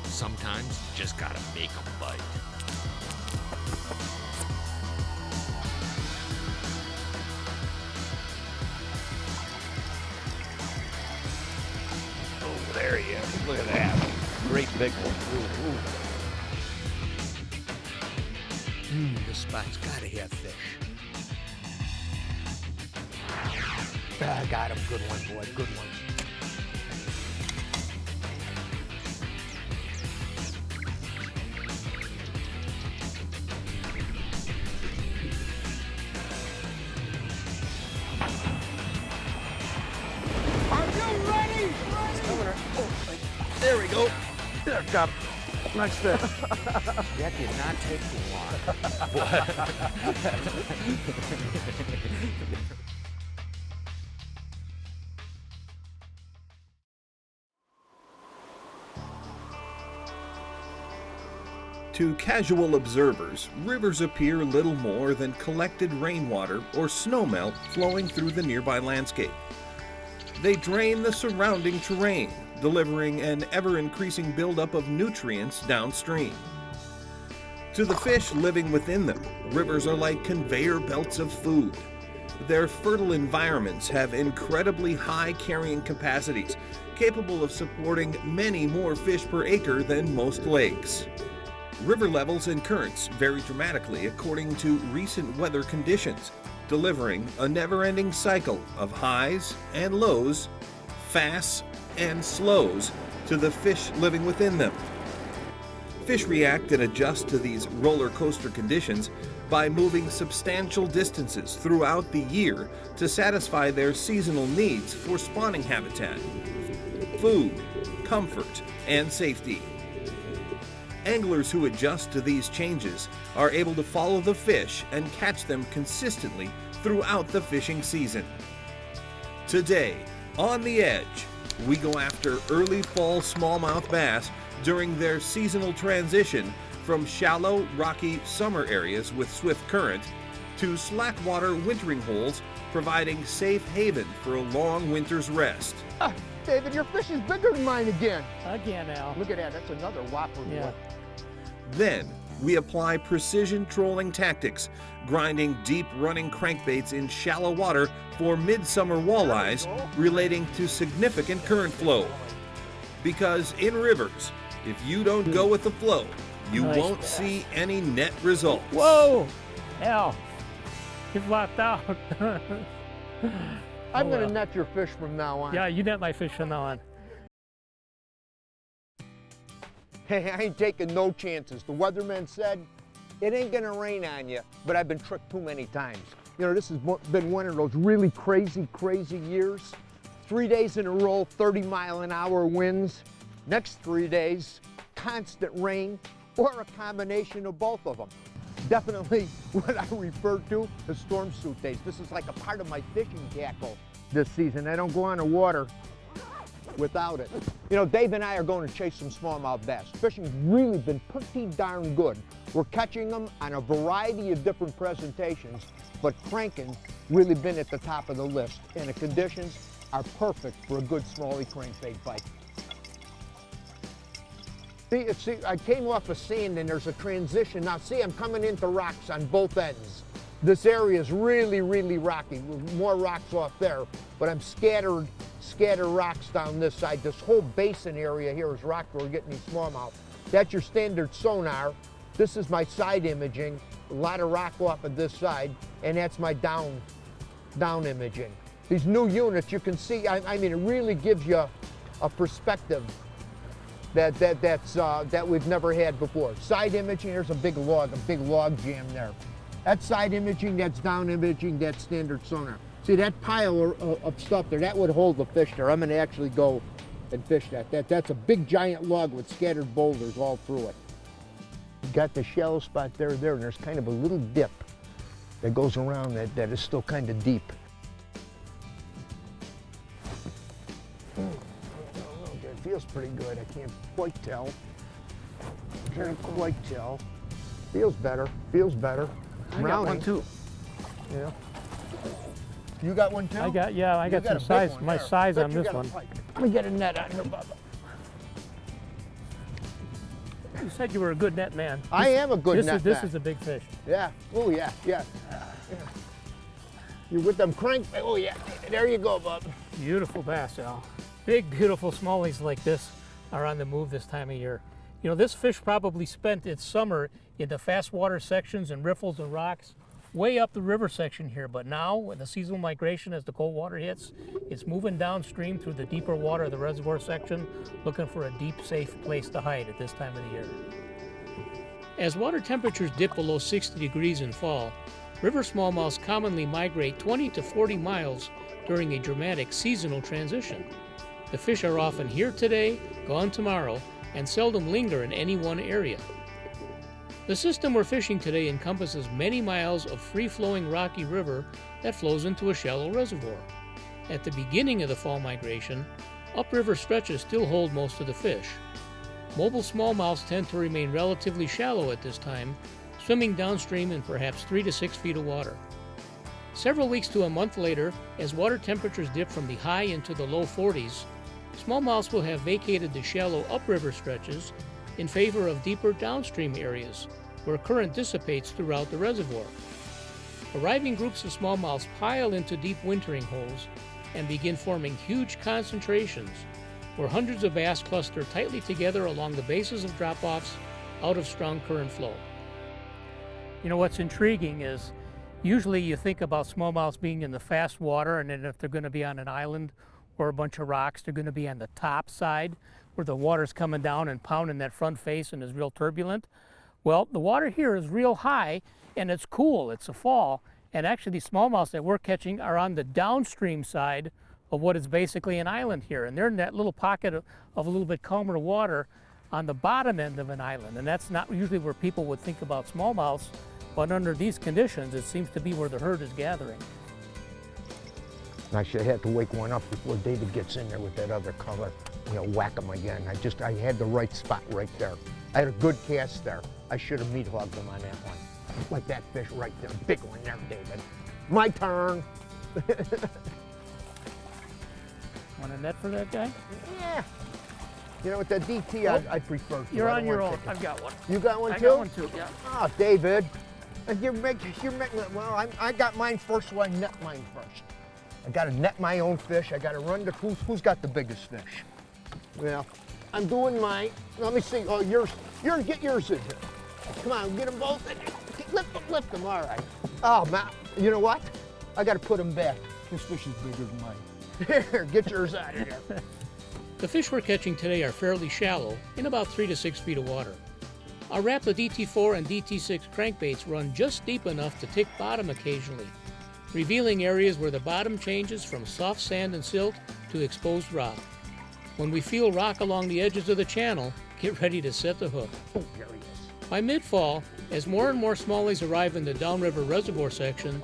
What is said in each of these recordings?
Sometimes you just gotta make them bite. Oh, there he is. Look at that. Great big one. Ooh, ooh. This spot's gotta have fish. Ah, got him. Good one, boy. Good one. There we go. There, got him. Nice fish. That did not take too long. To casual observers, rivers appear little more than collected rainwater or snowmelt flowing through the nearby landscape. They drain the surrounding terrain, delivering an ever-increasing buildup of nutrients downstream. To the fish living within them, rivers are like conveyor belts of food. Their fertile environments have incredibly high carrying capacities, capable of supporting many more fish per acre than most lakes. River levels and currents vary dramatically according to recent weather conditions, delivering a never-ending cycle of highs and lows, fasts and slows to the fish living within them. Fish react and adjust to these roller coaster conditions by moving substantial distances throughout the year to satisfy their seasonal needs for spawning habitat, food, comfort, and safety. Anglers who adjust to these changes are able to follow the fish and catch them consistently throughout the fishing season. Today, on The Edge, we go after early fall smallmouth bass during their seasonal transition from shallow, rocky summer areas with swift current to slackwater wintering holes, providing safe haven for a long winter's rest. David, your fish is bigger than mine again. Again, Al. Look at that. That's another whopper. Yeah. Then, we apply precision trolling tactics, grinding deep running crankbaits in shallow water for midsummer walleyes relating to significant current flow. Because in rivers, if you don't go with the flow, you won't see any net results. Whoa! Al, you flopped out. I'm going to net your fish from now on. Yeah, you net my fish from now on. Hey, I ain't taking no chances. The weatherman said it ain't gonna rain on you, but I've been tricked too many times. You know, this has been one of those really crazy years. 3 days in a row, 30-mile-an-hour winds. Next 3 days, constant rain, or a combination of both of them. Definitely what I refer to as storm suit days. This is like a part of my fishing tackle this season. I don't go on the water without it. You know, Dave and I are going to chase some smallmouth bass. Fishing's really been pretty darn good. We're catching them on a variety of different presentations, but Crankin really been at the top of the list, and the conditions are perfect for a good smallie crankbait bite. See, I came off of sand and there's a transition. Now see, I'm coming into rocks on both ends. This area is really rocky, with more rocks off there, but I'm scattered rocks down this side. This whole basin area here is rock where we're getting these smallmouth. That's your standard sonar. This is my side imaging, a lot of rock off of this side, and that's my down imaging. These new units, you can see, I mean, it really gives you a perspective that we've never had before. Side imaging, there's a big log jam there. That's side imaging, that's down imaging, that's standard sonar. See that pile of stuff there, that would hold the fish there. I'm gonna actually go and fish that. That's a big giant log with scattered boulders all through it. Got the shallow spot there, and there's kind of a little dip. that goes around that is still kind of deep. It feels pretty good. I can't quite tell. Can't quite tell. Feels better. Feels better. I got one too. Yeah. You got one too? I got some a big size, one my there. size Bet on you this got a one. pike. Let me get a net on here, Bubba. You said you were a good net man. I am a good net This man. is a big fish. Yeah. Oh yeah. Yeah. You with them crank? Oh yeah. There you go, Bub. Beautiful bass, Al. Big, beautiful smallies like this are on the move this time of year. You know, this fish probably spent its summer in the fast water sections and riffles and rocks way up the river section here, but now with the seasonal migration as the cold water hits, it's moving downstream through the deeper water of the reservoir section, looking for a deep, safe place to hide at this time of the year. As water temperatures dip below 60 degrees in fall, river smallmouths commonly migrate 20 to 40 miles during a dramatic seasonal transition. The fish are often here today, gone tomorrow, and seldom linger in any one area. The system we're fishing today encompasses many miles of free-flowing rocky river that flows into a shallow reservoir. At the beginning of the fall migration, upriver stretches still hold most of the fish. Mobile smallmouths tend to remain relatively shallow at this time, swimming downstream in perhaps 3 to 6 feet of water. Several weeks to a month later, as water temperatures dip from the high into the low 40s, smallmouths will have vacated the shallow upriver stretches in favor of deeper downstream areas where current dissipates throughout the reservoir. Arriving groups of smallmouths pile into deep wintering holes and begin forming huge concentrations where hundreds of bass cluster tightly together along the bases of drop-offs out of strong current flow. You know, what's intriguing is usually you think about smallmouths being in the fast water, and then if they're going to be on an island or a bunch of rocks, they're going to be on the top side where the water's coming down and pounding that front face and is real turbulent. Well, the water here is real high and it's cool, it's a fall, and actually these smallmouths that we're catching are on the downstream side of what is basically an island here, and they're in that little pocket of a little bit calmer water on the bottom end of an island, and that's not usually where people would think about smallmouths, but under these conditions it seems to be where the herd is gathering. I should have to wake one up before David gets in there with that other color. You know, whack him again. I had the right spot right there. I had a good cast there. I should have meat hogged him on that one. Like that fish right there. Big one there, David. My turn. Want a net for that guy? Yeah. You know, with that DT, Oh, I prefer to. You're I on don't your want own. chicken. I've got one. You got one I too? got one too, yeah. Oh, David. You're making, well, I got mine first, so I net mine first. I gotta net my own fish. I gotta run to who's got the biggest fish. Well, I'm doing mine. Let me see. Oh, yours. Get yours in here. Come on, get them both in there. Lift them. All right. Oh, man. You know what? I gotta put them back. This fish is bigger than mine. Here, get yours out of here. The fish we're catching today are fairly shallow, in about 3 to 6 feet of water. Our Rapala DT4 and DT6 crankbaits run just deep enough to tick bottom occasionally, revealing areas where the bottom changes from soft sand and silt to exposed rock. When we feel rock along the edges of the channel, get ready to set the hook. Oh, there he is. By mid-fall, as more and more smallies arrive in the downriver reservoir section,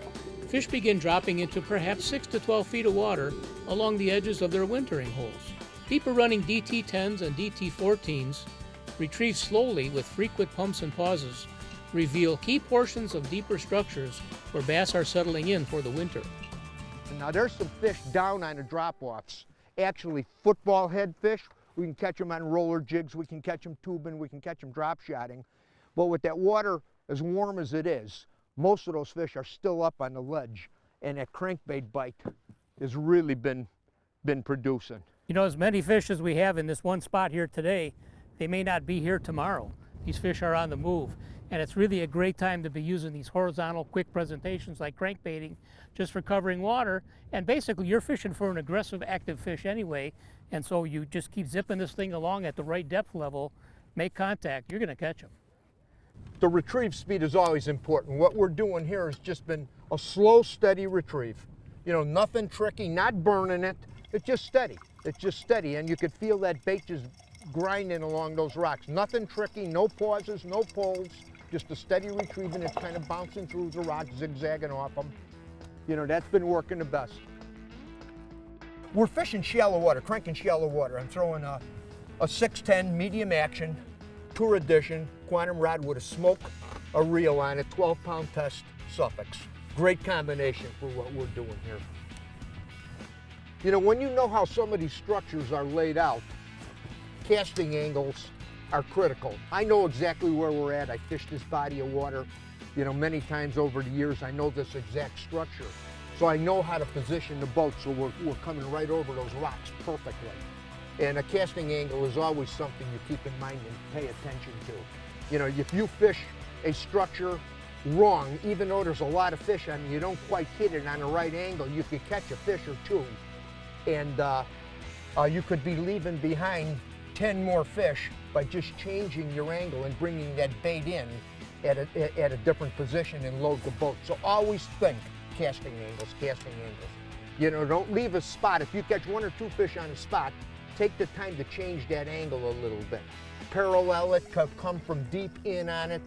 fish begin dropping into perhaps 6 to 12 feet of water along the edges of their wintering holes. Deeper running DT10s and DT14s, retrieved slowly with frequent pumps and pauses, reveal key portions of deeper structures where bass are settling in for the winter. Now there's some fish down on the drop-offs. Actually, football head fish. We can catch them on roller jigs. We can catch them tubing. We can catch them drop shotting. But with that water as warm as it is, most of those fish are still up on the ledge, and that crankbait bite has really been producing. You know, as many fish as we have in this one spot here today, they may not be here tomorrow. These fish are on the move, and it's really a great time to be using these horizontal quick presentations like crankbaiting just for covering water. And basically you're fishing for an aggressive active fish anyway, and so you just keep zipping this thing along at the right depth level, make contact, you're going to catch them. The retrieve speed is always important. What we're doing here has just been a slow, steady retrieve. You know, nothing tricky, not burning it. It's just steady. It's just steady, and you could feel that bait just grinding along those rocks. Nothing tricky, no pauses, no pulls, just a steady retrieving. It's kind of bouncing through the rocks, zigzagging off them. You know, that's been working the best. We're fishing shallow water, cranking shallow water. I'm throwing a 610 medium action, tour edition, quantum rod with a smoke, a reel on it, 12-pound test suffix. Great combination for what we're doing here. You know, when you know how some of these structures are laid out, casting angles are critical. I know exactly where we're at. I fished this body of water, you know, many times over the years. I know this exact structure. So I know how to position the boat so we're coming right over those rocks perfectly. And a casting angle is always something you keep in mind and pay attention to. You know, if you fish a structure wrong, even though there's a lot of fish on it, you don't quite hit it on the right angle, you could catch a fish or two. And you could be leaving behind 10 more fish by just changing your angle and bringing that bait in at a different position and load the boat. So always think casting angles, casting angles. You know, don't leave a spot. If you catch 1 or 2 fish on a spot, take the time to change that angle a little bit. Parallel it, come from deep in on it.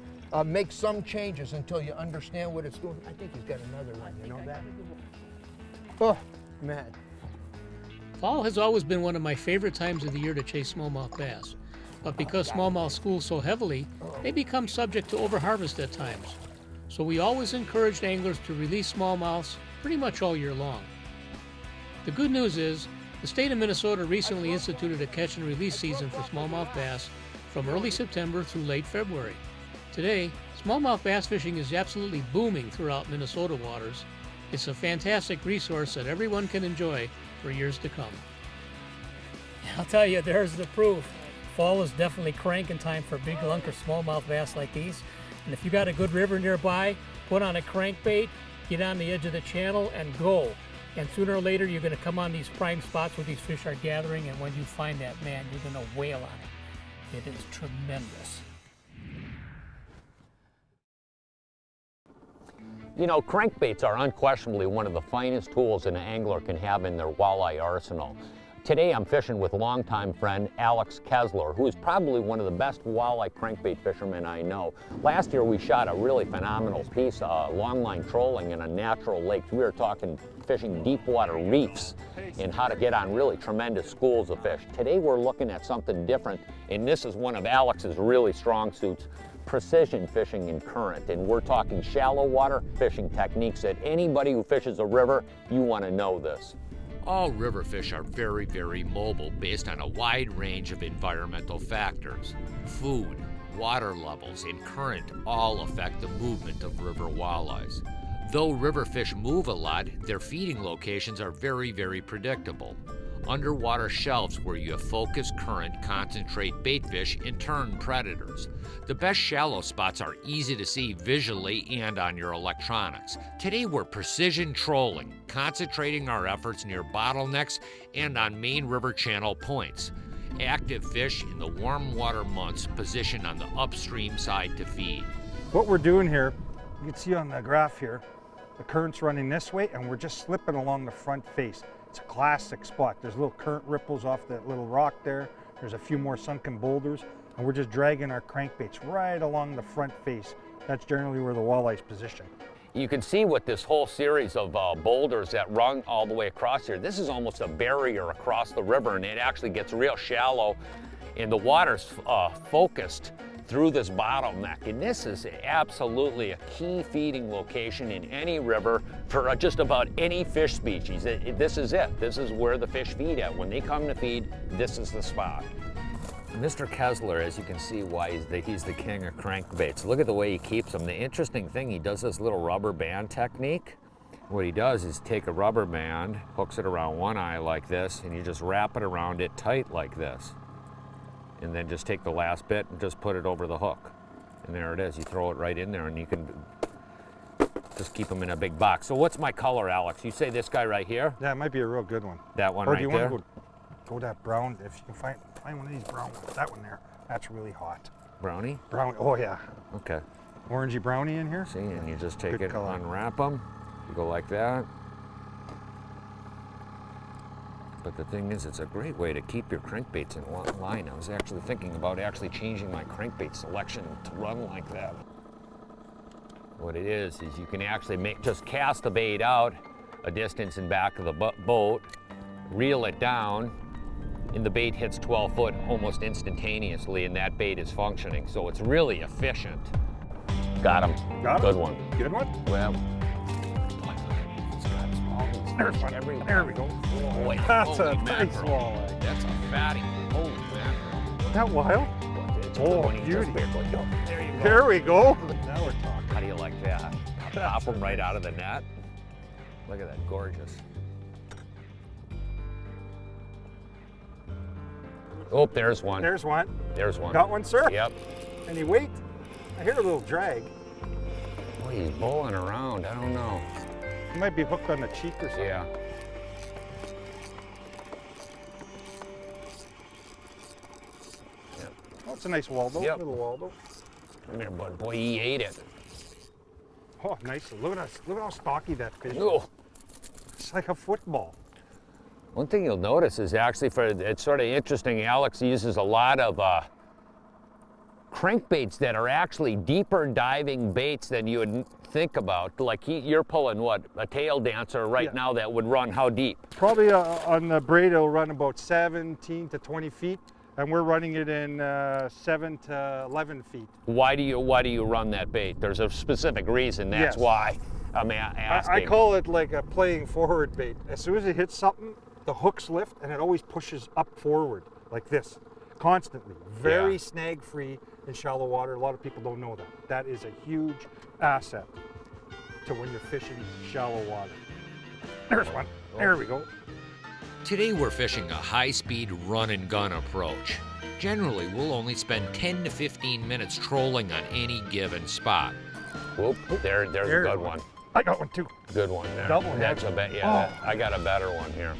Make some changes until you understand what it's doing. I think he's got another one, you know that? Oh, man. Fall has always been one of my favorite times of the year to chase smallmouth bass. But because smallmouth school so heavily, they become subject to overharvest at times. So we always encouraged anglers to release smallmouths pretty much all year long. The good news is, the state of Minnesota recently instituted a catch and release season for smallmouth bass from early September through late February. Today, smallmouth bass fishing is absolutely booming throughout Minnesota waters. It's a fantastic resource that everyone can enjoy for years to come. I'll tell you, there's the proof. Fall is definitely cranking time for big lunker smallmouth bass like these. And if you got a good river nearby, put on a crankbait, get on the edge of the channel and go. And sooner or later, you're gonna come on these prime spots where these fish are gathering, and when you find that, man, you're gonna wail on it. It is tremendous. You know, crankbaits are unquestionably one of the finest tools an angler can have in their walleye arsenal. Today I'm fishing with longtime friend Alex Kessler, who is probably one of the best walleye crankbait fishermen I know. Last year we shot a really phenomenal piece, longline trolling in a natural lake. We were talking fishing deep water reefs and how to get on really tremendous schools of fish. Today we're looking at something different, and this is one of Alex's really strong suits, precision fishing in current. And we're talking shallow water fishing techniques that anybody who fishes a river, you want to know this. All river fish are very, very mobile based on a wide range of environmental factors. Food, water levels, and current all affect the movement of river walleyes. Though river fish move a lot, their feeding locations are very, very predictable. Underwater shelves where you have focused current concentrate bait fish and turn predators. The best shallow spots are easy to see visually and on your electronics. Today we're precision trolling, concentrating our efforts near bottlenecks and on main river channel points. Active fish in the warm water months positioned on the upstream side to feed. What we're doing here, you can see on the graph here, the current's running this way and we're just slipping along the front face. It's a classic spot. There's little current ripples off that little rock there. There's a few more sunken boulders, and we're just dragging our crankbaits right along the front face. That's generally where the walleye's position. You can see with this whole series of boulders that run all the way across here, this is almost a barrier across the river, and it actually gets real shallow, and the water's focused through this bottleneck. And this is absolutely a key feeding location in any river for just about any fish species. This is it. This is where the fish feed at. When they come to feed, this is the spot. Mr. Kessler, as you can see, why he's the king of crankbaits. Look at the way he keeps them. The interesting thing, he does this little rubber band technique. What he does is take a rubber band, hooks it around one eye like this, and you just wrap it around it tight like this. And then just take the last bit and just put it over the hook. And there it is. You throw it right in there and you can just keep them in a big box. So what's my color, Alex? You say this guy right here? Yeah, it might be a real good one. That one or right do you there? want to go that brown, if you can find one of these brown ones, that one there. That's really hot. Brownie? Brown, oh yeah. Okay. Orangey brownie in here. See, and you just take Good it, color. unwrap them, you go like that. But the thing is, it's a great way to keep your crankbaits in one line. I was actually thinking about changing my crankbait selection to run like that. What it is you can actually just cast the bait out a distance in back of the boat, reel it down, and the bait hits 12 foot almost instantaneously, and that bait is functioning. So it's really efficient. Got him. Got him? Good one. Good one? Well, There's one. There we go. boy, That's holy a nice mackerel. walleye. That's a fatty. Holy mackerel. That wild? It's Oh, when he just beauty. barely go. There you go. There we go. Now we're talking. How do you like that? Pop them right out of the net. Look at that, gorgeous. Oh, there's one. There's one. There's one. Got one, sir? Yep. Any weight? I hear a little drag. Boy, he's bowling around. I don't know. He might be hooked on the cheek or something. Yeah. Oh, it's a nice Waldo. Yep. Little Waldo. Come here, bud. Boy, he ate it. Oh, nice. Look at how stocky that fish is. Oh. It's like a football. One thing you'll notice is actually, it's sort of interesting, Alex uses a lot of crankbaits that are actually deeper diving baits than you would think about. Like you're pulling what, a tail dancer right now that would run how deep? Probably on the braid it'll run about 17 to 20 feet, and we're running it in 7 to 11 feet. Why do you run that bait? There's a specific reason. That's Yes. why I'm asking. I call it like a playing forward bait. As soon as it hits something, the hooks lift and it always pushes up forward like this, constantly. Very snag free in shallow water. A lot of people don't know that. That is a huge asset to when you're fishing shallow water. There's one. There we go. Today we're fishing a high-speed run-and-gun approach. Generally, we'll only spend 10 to 15 minutes trolling on any given spot. Whoop, there's a good one. I got one too. Good one there. Double That's head. a bet. Yeah, I got a better one here.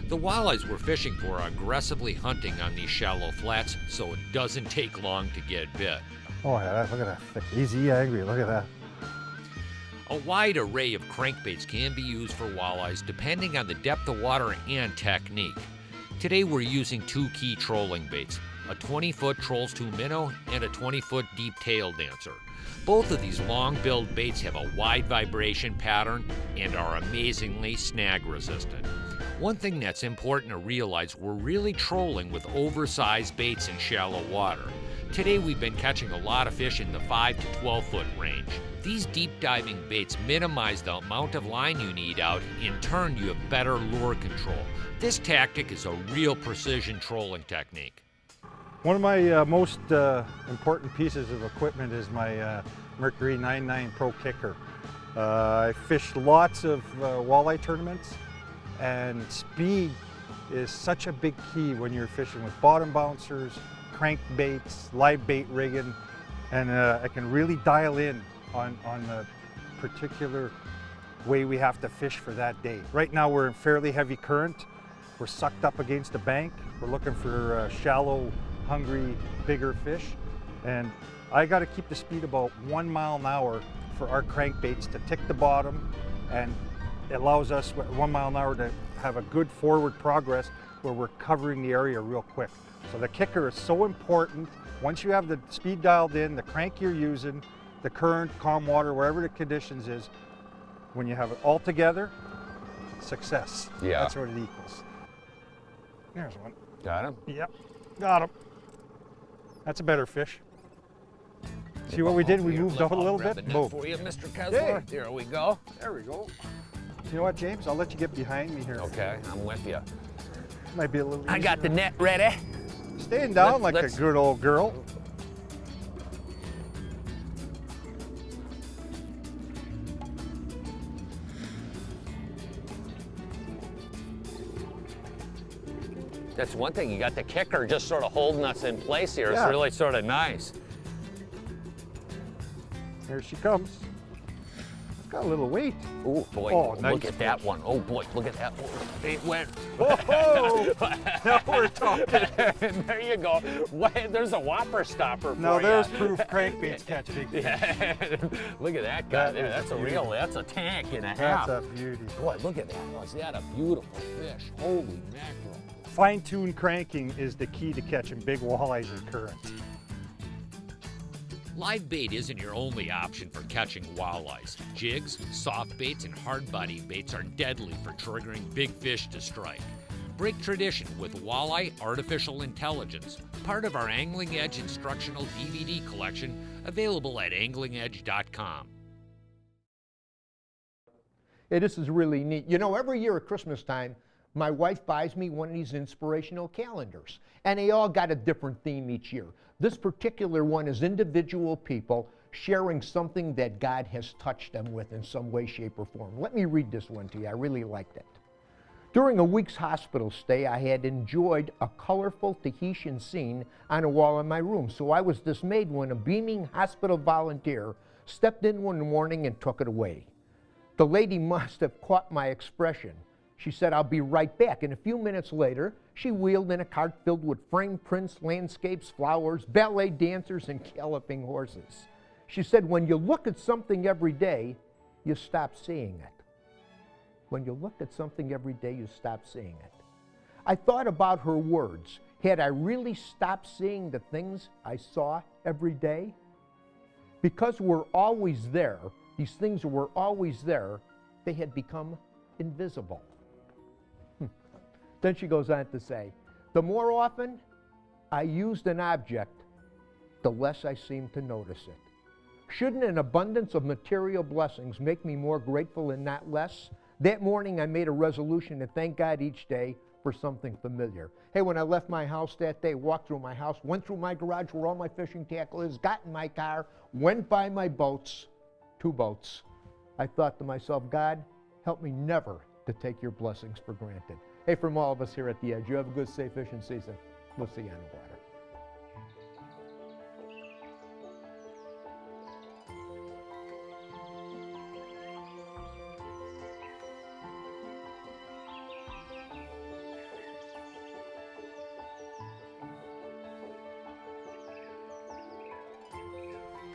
The walleyes we're fishing for are aggressively hunting on these shallow flats, so it doesn't take long to get bit. Oh yeah, look at that thick. Easy angry, look at that. A wide array of crankbaits can be used for walleyes depending on the depth of water and technique. Today we're using two key trolling baits, a 20-foot Trolls 2 minnow and a 20-foot deep tail dancer. Both of these long-billed baits have a wide vibration pattern and are amazingly snag resistant. One thing that's important to realize, we're really trolling with oversized baits in shallow water. Today we've been catching a lot of fish in the 5 to 12 foot range. These deep diving baits minimize the amount of line you need out. In turn, you have better lure control. This tactic is a real precision trolling technique. One of my most important pieces of equipment is my Mercury 99 Pro Kicker. I fished lots of walleye tournaments, and speed is such a big key when you're fishing with bottom bouncers, crankbaits, live bait rigging, and I can really dial in on the particular way we have to fish for that day. Right now we're in fairly heavy current. We're sucked up against the bank. We're looking for shallow, hungry, bigger fish. And I got to keep the speed about 1 mile an hour for our crankbaits to tick the bottom, and it allows us 1 mile an hour to have a good forward progress where we're covering the area real quick. So the kicker is so important. Once you have the speed dialed in, the crank you're using, the current, calm water, wherever the conditions is, when you have it all together, success. Yeah. That's what it equals. There's one. Got him? Yep, got him. That's a better fish. See what we did? We moved out a little bit. Boom. For you, Mr. Kessler. Hey. Here we go. There we go. You know what, James? I'll let you get behind me here. Okay, I'm with you. Might be a little I got the easier. net ready. Staying down like let's- a good old girl. That's one thing, you got the kicker just sort of holding us in place here. Yeah. It's really sort of nice. Here she comes. Got a little weight. Oh boy, Oh, look nice at that one. Oh boy, look at that one. It went. Whoa! Now we're talking. There you go. There's a whopper stopper for Now ya. there's proof crankbaits catch big fish. Yeah. Look at that guy That there. is That's a beautiful. that's a tank and a That's half. a beauty. Boy, look at that. Was that a beautiful fish? Holy mackerel. Fine-tuned cranking is the key to catching big walleyes in current. Live bait isn't your only option for catching walleyes. Jigs, soft baits, and hard body baits are deadly for triggering big fish to strike. Break tradition with Walleye Artificial Intelligence, part of our Angling Edge instructional DVD collection, available at anglingedge.com. Hey, this is really neat. You know, every year at Christmas time, my wife buys me one of these inspirational calendars, and they all got a different theme each year. This particular one is individual people sharing something that God has touched them with in some way, shape, or form. Let me read this one to you. I really liked it. During a week's hospital stay, I had enjoyed a colorful Tahitian scene on a wall in my room, so I was dismayed when a beaming hospital volunteer stepped in one morning and took it away. The lady must have caught my expression. She said, "I'll be right back," and a few minutes later, she wheeled in a cart filled with framed prints, landscapes, flowers, ballet dancers, and galloping horses. She said, "When you look at something every day, you stop seeing it." When you look at something every day, you stop seeing it. I thought about her words. Had I really stopped seeing the things I saw every day? Because we're always there, these things were always there, they had become invisible. Then she goes on to say, the more often I used an object, the less I seemed to notice it. Shouldn't an abundance of material blessings make me more grateful and not less? That morning I made a resolution to thank God each day for something familiar. Hey, when I left my house that day, walked through my house, went through my garage where all my fishing tackle is, got in my car, went by my boats, 2 boats. I thought to myself, God, help me never to take your blessings for granted. Hey, from all of us here at The Edge, you have a good, safe fishing season. We'll see you on the water.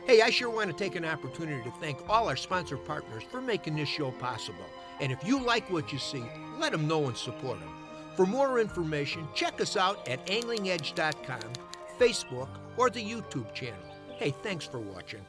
Hey, I sure want to take an opportunity to thank all our sponsor partners for making this show possible. And if you like what you see, let them know and support them. For more information, check us out at anglingedge.com, Facebook, or the YouTube channel. Hey, thanks for watching.